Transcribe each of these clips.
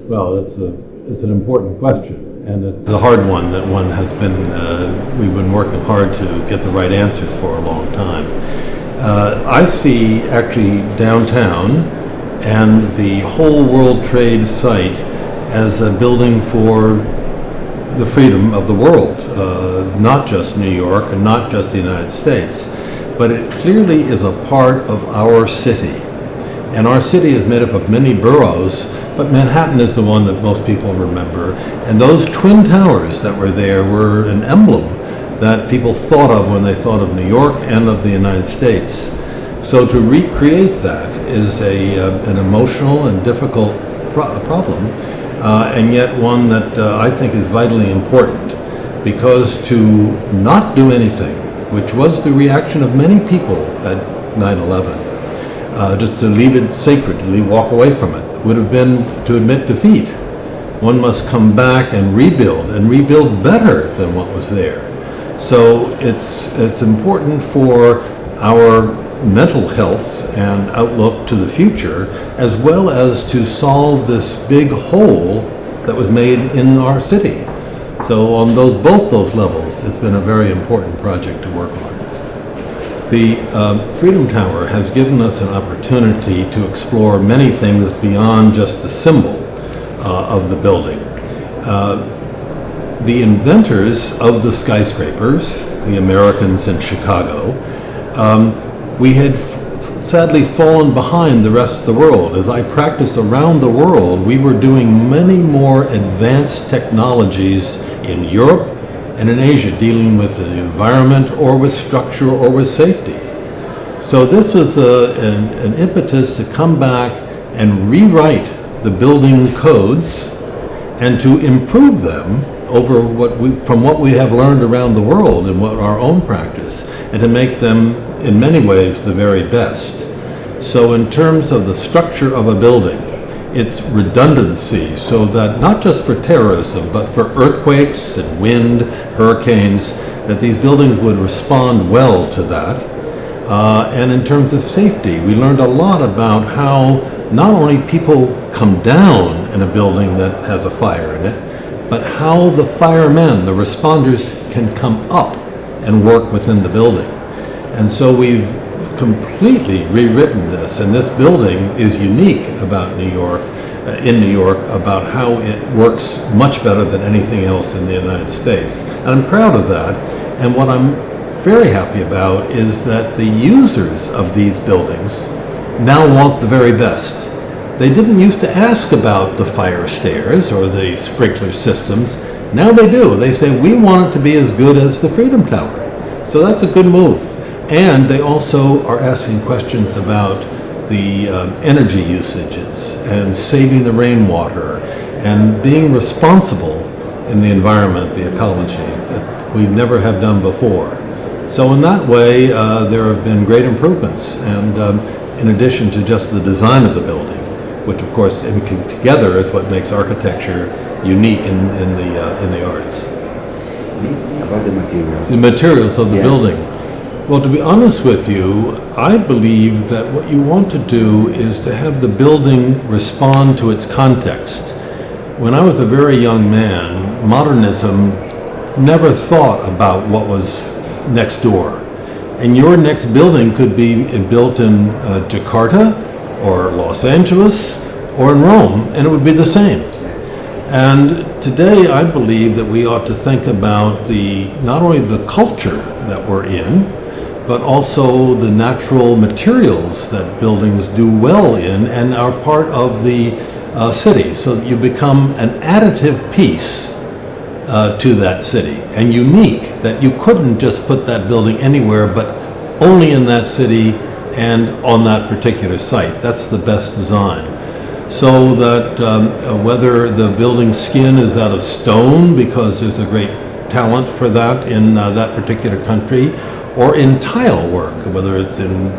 Well, it's an important question, and it's a hard one that we've been working hard to get the right answers for a long time. I see actually downtown and the whole World Trade site as a building for the freedom of the world, not just New York and not just the United States, but it clearly is a part of our city. And our city is made up of many boroughs, but Manhattan is the one that most people remember. And those twin towers that were there were an emblem that people thought of when they thought of New York and of the United States. So to recreate that is an emotional and difficult problem, and yet one that I think is vitally important, because to not do anything, which was the reaction of many people at 9/11, just to leave it sacred, to walk away from it, would have been to admit defeat. One must come back and rebuild better than what was there. So it's important for our mental health and outlook to the future, as well as to solve this big hole that was made in our city. So on both those levels, it's been a very important project to work on. The Freedom Tower has given us an opportunity to explore many things beyond just the symbol of the building. The inventors of the skyscrapers, the Americans in Chicago, we had sadly fallen behind the rest of the world. As I practiced around the world, we were doing many more advanced technologies in Europe and in Asia, dealing with the environment or with structure or with safety. So this was an impetus to come back and rewrite the building codes and to improve them over from what we have learned around the world and what our own practice, and to make them in many ways the very best. So in terms of the structure of a building, its redundancy, so that not just for terrorism, but for earthquakes and wind, hurricanes, that these buildings would respond well to that. And in terms of safety, we learned a lot about how not only people come down in a building that has a fire in it, but how the firemen, the responders, can come up and work within the building. And so we've completely rewritten this, and this building is unique about New York, in New York, about how it works much better than anything else in the United States. And I'm proud of that. And what I'm very happy about is that the users of these buildings now want the very best. They didn't used to ask about the fire stairs or the sprinkler systems. Now they do. They say, we want it to be as good as the Freedom Tower. So that's a good move. And they also are asking questions about the energy usages and saving the rainwater and being responsible in the environment, the ecology, that we never have done before. So in that way, there have been great improvements, and in addition to just the design of the building, which of course together is what makes architecture unique in the arts. About the materials. The materials of the building. Well, to be honest with you, I believe that what you want to do is to have the building respond to its context. When I was a very young man, modernism never thought about what was next door. And your next building could be built in Jakarta or Los Angeles or in Rome, and it would be the same. And today I believe that we ought to think about not only the culture that we're in, but also the natural materials that buildings do well in and are part of the city, so that you become an additive piece to that city, and unique, that you couldn't just put that building anywhere but only in that city and on that particular site. That's the best design. So that whether the building skin is out of stone, because there's a great talent for that in that particular country, or in tile work, whether it's in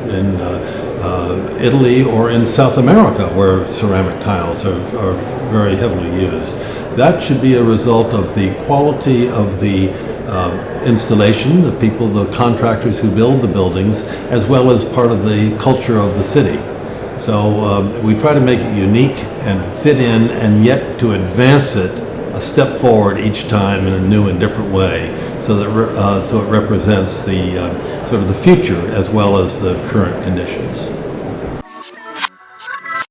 Italy or in South America, where ceramic tiles are very heavily used. That should be a result of the quality of the installation, the people, the contractors who build the buildings, as well as part of the culture of the city. So we try to make it unique and fit in, and yet to advance it a step forward each time in a new and different way, so that so it represents the sort of the future as well as the current conditions.